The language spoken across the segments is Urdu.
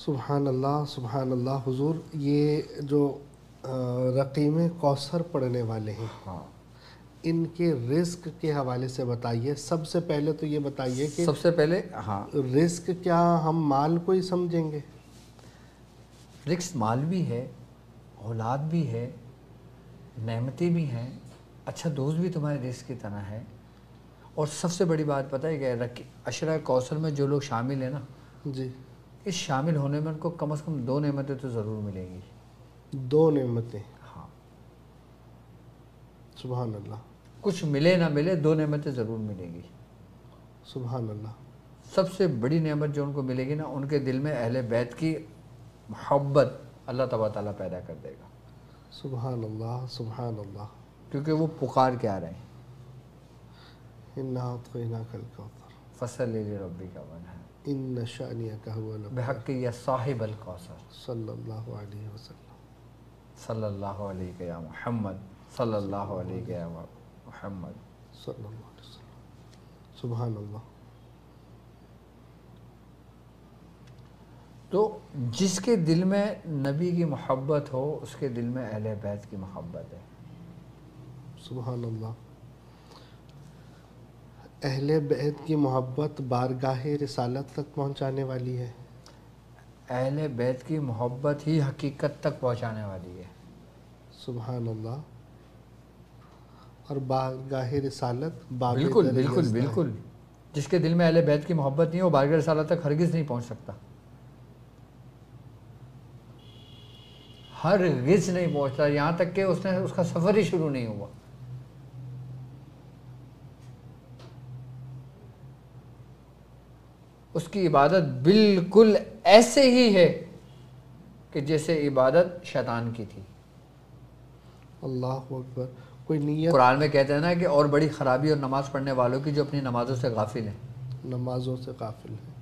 سبحان اللہ سبحان اللہ. حضور یہ جو رقیم کوثر پڑھنے والے ہیں ہاں ان کے رزق کے حوالے سے بتائیے. سب سے پہلے تو یہ بتائیے کہ سب سے پہلے ہاں رزق کیا ہم مال کو ہی سمجھیں گے؟ رزق مال بھی ہے، اولاد بھی ہے، نعمتیں بھی ہیں، اچھا دوست بھی تمہارے رزق کی طرح ہے. اور سب سے بڑی بات پتہ ہے کہ عشرہ کوثر میں جو لوگ شامل ہیں نا، جی اس شامل ہونے میں ان کو کم از کم 2 نعمتیں تو ضرور ملیں گی. 2 نعمتیں. ہاں سبحان اللہ کچھ ملے نہ ملے 2 نعمتیں ضرور ملیں گی. سبحان اللہ. سب سے بڑی نعمت جو ان کو ملے گی نا، ان کے دل میں اہل بیت کی محبت اللہ تبارک تعالیٰ پیدا کر دے گا. سبحان اللہ سبحان اللہ. کیونکہ وہ پکار کے آ رہے ہیں، اِنَّا أَعْطَيْنَاكَ الْكَوْثَرَ فصل لربک وانحر إِنَّ شَأْنِيَكَ هُوَ الْأَبْتَرُ. بحق یا صاحب الکوثر صلی اللہ علیہ وسلم. صلی اللہ علیہ یا محمد، صلی اللہ علیہ یا محمد. صلی اللہ علیہ وسلم. سبحان اللہ. تو جس کے دل میں نبی کی محبت ہو اس کے دل میں اہل بیت کی محبت ہے. سبحان اللہ. اہل بیت کی محبت بارگاہ رسالت تک پہنچانے والی ہے. اہل بیت کی محبت ہی حقیقت تک پہنچانے والی ہے. سبحان اللہ. اور بارگاہ رسالت باب بالکل در بالکل یزدہ ہے. بالکل. جس کے دل میں اہل بیت کی محبت نہیں ہے وہ بارگاہ رسالت تک ہرگز نہیں پہنچ سکتا، ہرگز نہیں پہنچتا، یہاں تک کہ اس کا سفر ہی شروع نہیں ہوا. اس کی عبادت بالکل ایسے ہی ہے کہ جیسے عبادت شیطان کی تھی. اللہ اکبر. کوئی نیت قرآن میں کہتے ہیں نا کہ اور بڑی خرابی اور نماز پڑھنے والوں کی جو اپنی نمازوں سے غافل ہیں. نمازوں سے غافل ہے.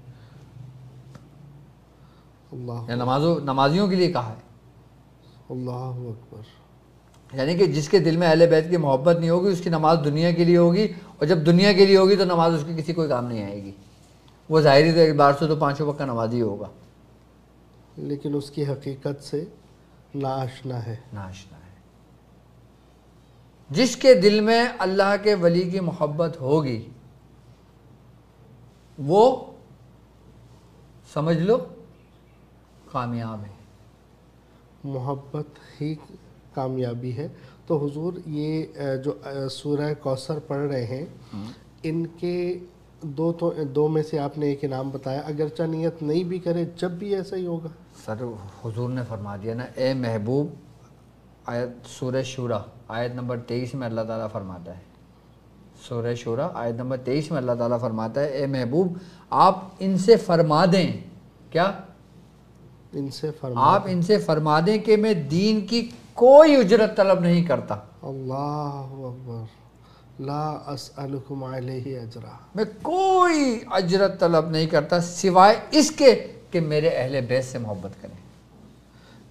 اللہ یا نمازیوں کے لیے کہا ہے. اللہ اکبر. یعنی کہ جس کے دل میں اہل بیت کی محبت نہیں ہوگی اس کی نماز دنیا کے لیے ہوگی، اور جب دنیا کے لیے ہوگی تو نماز اس کی کسی کوئی کام نہیں آئے گی. وہ ظاہری اعتبار سے تو 5 وقت کا نمازی ہوگا، لیکن اس کی حقیقت سے ناآشنا ہے. ناشنا ہے. جس کے دل میں اللہ کے ولی کی محبت ہوگی وہ سمجھ لو کامیاب ہے. محبت ہی کامیابی ہے. تو حضور یہ جو سورہ کوثر پڑھ رہے ہیں ان کے دو میں سے آپ نے ایک انعام بتایا. اگرچہ نیت نہیں بھی کرے جب بھی ایسا ہی ہوگا. سر حضور نے فرما دیا نا، اے محبوب، آیت سورہ شورى آیت نمبر 23 میں اللہ تعالیٰ فرماتا ہے، سورہ شورى آیت نمبر 23 میں اللہ تعالیٰ فرماتا ہے اے محبوب آپ ان سے فرما دیں. کیا؟ ان سے فرما. آپ ان سے فرما دیں کہ میں دین کی کوئی اجرت طلب نہیں کرتا. اللہ اکبر. لا اسألکم علیہ اجرا. میں کوئی اجرت طلب نہیں کرتا سوائے اس کے کہ میرے اہل بیت سے محبت کریں.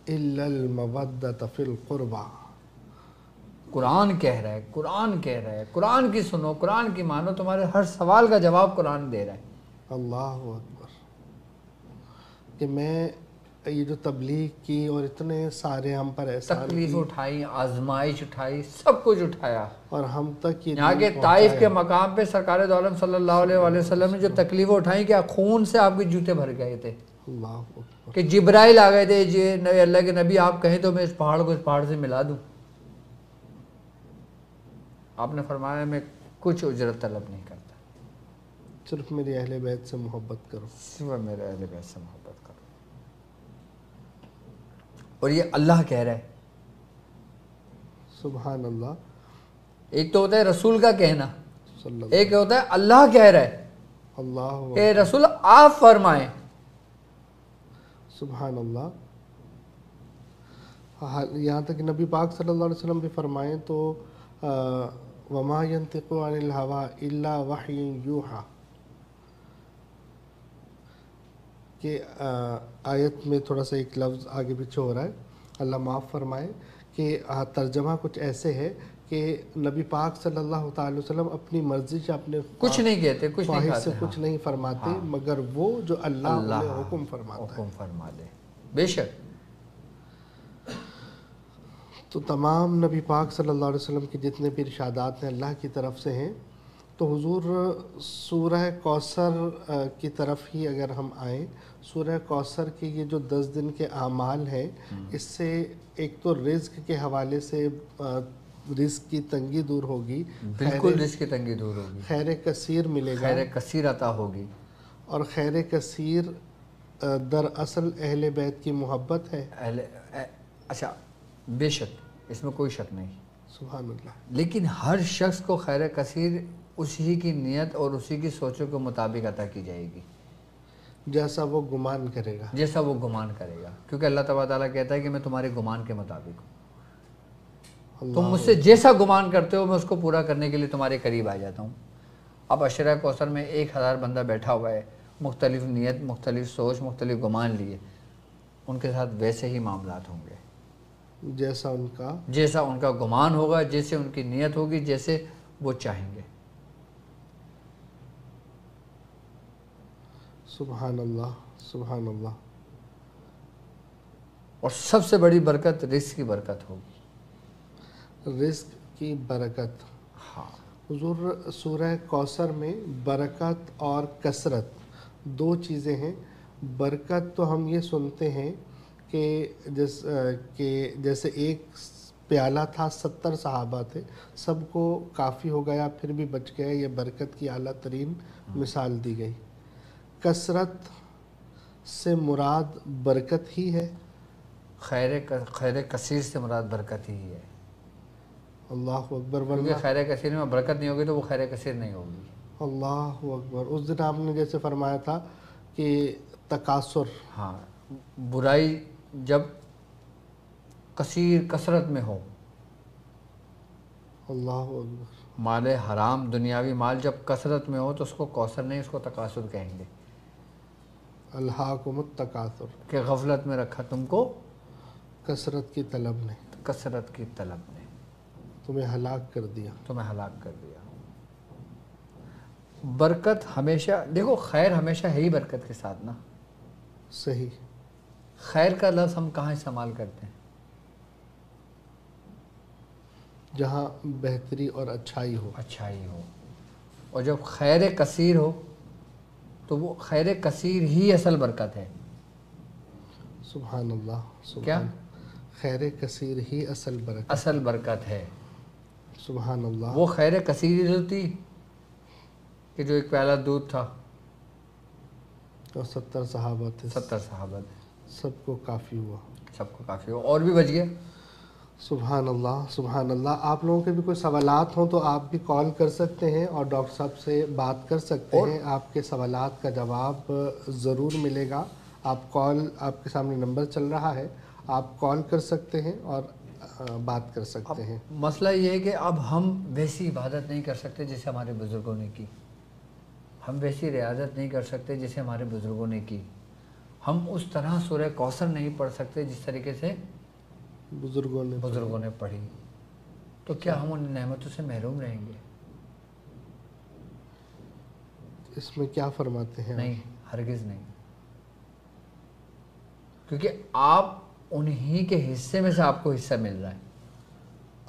الا المودۃ فی القربى. قرآن کہہ رہا ہے، قرآن کہہ رہا ہے، قرآن کی سنو، قرآن کی مانو. تمہارے ہر سوال کا جواب قرآن دے رہا ہے. اللہ اکبر. کہ میں یہ جو تبلیغ کی اور اتنے سارے ہم پر احسان تکلیف کی اٹھائی، آزمائش اٹھائی، سب کچھ اٹھایا. اور ہم تک یہ یہاں دین کے پہنچایا. طائف کے مقام پہ سرکار دو عالم صلی اللہ علیہ وآلہ وسلم نے جو تکلیفیں اٹھائیں کیا خون سے آپ کے جوتے بھر گئے تھے. اللہ اکبر. کہ جبرائیل آ گئے تھے، جی اللہ کے نبی آپ کہیں تو میں اس پہاڑ کو اس پہاڑ سے ملا دوں. آپ نے فرمایا میں کچھ اجرت طلب نہیں کرتا، صرف میری اہل بیت سے محبت کرو. صرف میرے اہل بیت سے محبت کرو. اور یہ اللہ کہہ رہا ہے. سبحان اللہ. ایک تو ہوتا ہے رسول کا کہنا، صلی اللہ. ایک ہوتا ہے اللہ کہہ رہا ہے اللہ کہ رسول آپ فرمائیں. سبحان اللہ. یہاں تک کہ نبی پاک صلی اللہ علیہ وسلم بھی فرمائیں تو وما ينطق عن الهوى الا وحی یوحى، کہ آیت میں تھوڑا سا ایک لفظ آگے پیچھے ہو رہا ہے، اللہ معاف فرمائے، کہ ترجمہ کچھ ایسے ہے کہ نبی پاک صلی اللہ تعالی وسلم اپنی مرضی سے اپنے کچھ نہیں کہتے، کچھ نہیں خواہش سے کہتے، کچھ نہیں فرماتے، مگر وہ جو اللہ انہیں حکم فرماتا ہے۔ حکم فرما دے، بے شک۔ تو تمام نبی پاک صلی اللہ علیہ وسلم کے جتنے بھی ارشادات ہیں اللہ کی طرف سے ہیں۔ تو حضور سورہ کوثر کی طرف ہی اگر ہم آئیں، سورہ کوثر کے یہ جو 10 دن کے اعمال ہیں، اس سے ایک تو رزق کے حوالے سے رزق کی تنگی دور ہوگی، بالکل رزق کی تنگی دور ہوگی، خیر کثیر ملے گا، خیر کثیر عطا ہوگی، اور خیر کثیر دراصل اہل بیت کی محبت ہے۔ اچھا بے شک، اس میں کوئی شک نہیں، سبحان اللہ۔ لیکن ہر شخص کو خیر کثیر اسی کی نیت اور اسی کی سوچوں کے مطابق عطا کی جائے گی، جیسا وہ گمان کرے گا، جیسا وہ گمان کرے گا، کیونکہ اللہ تبارک تعالیٰ کہتا ہے کہ میں تمہارے گمان کے مطابق ہوں، تم مجھ سے جیسا گمان کرتے ہو میں اس کو پورا کرنے کے لیے تمہارے قریب آ جاتا ہوں۔ اب عشرہ کوثر میں 1000 بندہ بیٹھا ہوا ہے، مختلف نیت، مختلف سوچ، مختلف گمان لیے، ان کے ساتھ ویسے ہی معاملات ہوں گے، جیسا ان کا گمان ہوگا، جیسے ان کی نیت ہوگی، جیسے وہ چاہیں گے۔ سبحان اللہ، سبحان اللہ۔ اور سب سے بڑی برکت رزق کی برکت ہوگی، رزق کی برکت۔ ہاں، حضور سورہ کوثر میں برکت اور کثرت دو چیزیں ہیں۔ برکت تو ہم یہ سنتے ہیں کہ جیسے ایک پیالہ تھا، 70 صحابہ تھے، سب کو کافی ہو گیا پھر بھی بچ گئے، یہ برکت کی اعلیٰ ترین مثال دی گئی۔ کثرت سے مراد برکت ہی ہے، خیر کثیر سے مراد برکت ہی ہے، اللہ اکبر۔ کیونکہ ورنہ خیر کثیر میں برکت نہیں ہوگی تو وہ خیر کثیر نہیں ہوگی۔ اللہ اکبر۔ اس دن آپ نے جیسے فرمایا تھا کہ تکاثر، ہاں، برائی جب کثرت میں ہو، اللہ اکبر، مال حرام دنیاوی مال جب کثرت میں ہو تو اس کو کوثر نہیں، اس کو تکاثر کہیں گے، الہاکم التکاثر، کہ غفلت میں رکھا تم کو کثرت کی طلب نے کثرت کی طلب نے تمہیں ہلاک کر دیا۔ تمہیں ہلاک کر دیا۔ برکت ہمیشہ، دیکھو خیر ہمیشہ ہے ہی برکت کے ساتھ نا۔ صحیح۔ خیر کا لفظ ہم کہاں استعمال کرتے ہیں؟ جہاں بہتری اور اچھائی ہو، اچھائی ہو، اور جب خیر کثیر ہو تو وہ خیر کثیر ہی اصل برکت ہے۔ سبحان اللہ، کیا؟ سبحان، خیر کثیر ہی اصل برکت ہے۔ سبحان اللہ۔ وہ خیر کثیر ہی ہوتی کہ جو ایک پیالہ دودھ تھا اور 70 صحابہ تھے، 70 صحابہ تھے، سب کو کافی ہوا، سب کو کافی ہو اور بھی بچ گیا۔ سبحان اللہ، سبحان اللہ۔ آپ لوگوں کے بھی کوئی سوالات ہوں تو آپ بھی کال کر سکتے ہیں اور ڈاکٹر صاحب سے بات کر سکتے ہیں، آپ کے سوالات کا جواب ضرور ملے گا۔ آپ کے سامنے نمبر چل رہا ہے، آپ کال کر سکتے ہیں اور بات کر سکتے ہیں۔ مسئلہ یہ ہے کہ اب ہم ویسی عبادت نہیں کر سکتے جیسے ہمارے بزرگوں نے کی، ہم ویسی ریاضت نہیں کر سکتے جیسے ہمارے بزرگوں نے کی، ہم اس طرح سورہ کوثر نہیں پڑھ سکتے جس طریقے سے بزرگوں نے پڑھی، تو کیا ہم ان نعمتوں سے محروم رہیں گے؟ اس میں کیا فرماتے ہیں؟ نہیں، ہرگز نہیں، کیونکہ آپ انہی کے حصے میں سے آپ کو حصہ مل رہا ہے۔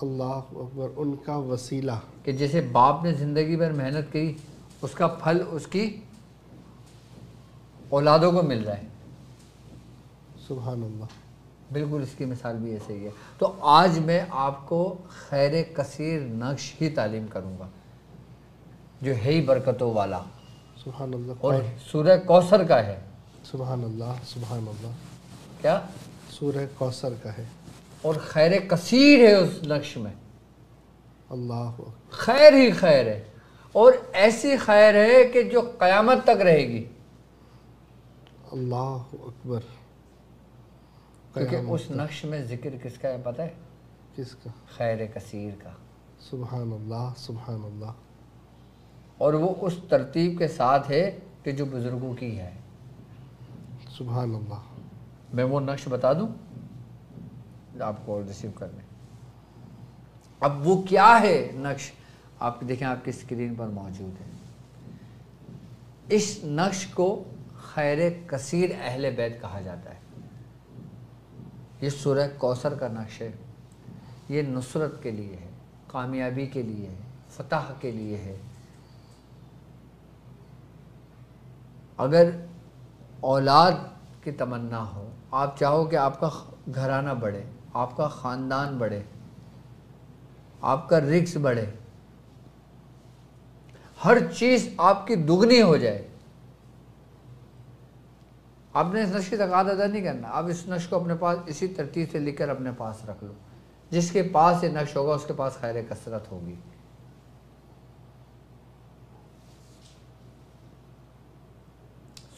اللہ اکبر، ان کا وسیلہ، کہ جیسے باپ نے زندگی بھر محنت کی، اس کا پھل اس کی اولادوں کو مل رہا ہے۔ سبحان اللہ۔ بالکل اس کی مثال بھی ایسے ہی ہے۔ تو آج میں آپ کو خیر کثیر نقش ہی تعلیم کروں گا جو ہے ہی برکتوں والا، سبحان اللہ، اور سورہ کوثر کا ہے۔ سبحان اللہ، سبحان اللہ۔ کیا؟ سورہ کوثر کا ہے، اور خیر کثیر ہے اس نقش میں، اللہ اکبر، خیر ہی خیر ہے، اور ایسی خیر ہے کہ جو قیامت تک رہے گی، اللہ اکبر۔ کیونکہ اس نقش میں ذکر کس کا ہے پتہ ہے؟ کس کا؟ خیر کثیر کا، سبحان اللہ، سبحان اللہ۔ اور وہ اس ترتیب کے ساتھ ہے کہ جو بزرگوں کی ہے۔ سبحان اللہ۔ میں وہ نقش بتا دوں آپ کو ریسیو کر لیں۔ اب وہ کیا ہے نقش، آپ دیکھیں آپ کی اسکرین پر موجود ہے. اس نقش کو خیر کثیر اہل بیت کہا جاتا ہے. یہ سورہ کوثر کا نقش ہے. یہ نصرت کے لیے ہے، کامیابی کے لیے ہے، فتح کے لیے ہے. اگر اولاد کی تمنا ہو، آپ چاہو کہ آپ کا گھرانہ بڑھے، آپ کا خاندان بڑھے، آپ کا رزق بڑھے، ہر چیز آپ کی دگنی ہو جائے، آپ نے اس نقش کی زکوٰۃ ادا نہیں کرنا. آپ اس نقش کو اپنے پاس اسی ترتیب سے لکھ کر اپنے پاس رکھ لو. جس کے پاس یہ نقش ہوگا اس کے پاس خیر کثرت ہوگی.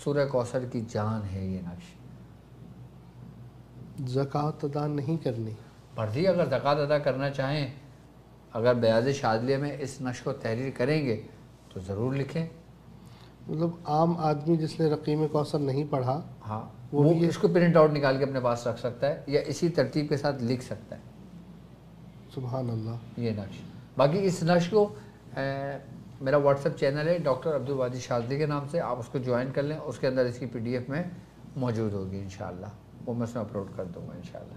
سورہ کوثر کی جان ہے یہ نقش. زکوٰۃ ادا نہیں کرنی، مرضی اگر زکوٰۃ ادا کرنا چاہیں، اگر بیاض شاذلیہ میں اس نقش کو تحریر کریں گے تو ضرور لکھیں. مطلب عام آدمی جس نے رقیم کوثر نہیں پڑھا ہاں وہ اس کو پرنٹ آؤٹ نکال کے اپنے پاس رکھ سکتا ہے یا اسی ترتیب کے ساتھ لکھ سکتا ہے. سبحان اللہ. یہ نقش. باقی اس نقش کو میرا واٹس ایپ چینل ہے ڈاکٹر عبدالوادی شاذلی کے نام سے، آپ اس کو جوائن کر لیں. اس کے اندر اس کی PDF میں موجود ہوگی انشاءاللہ. وہ میں اس میں اپلوڈ کر دوں گا انشاءاللہ.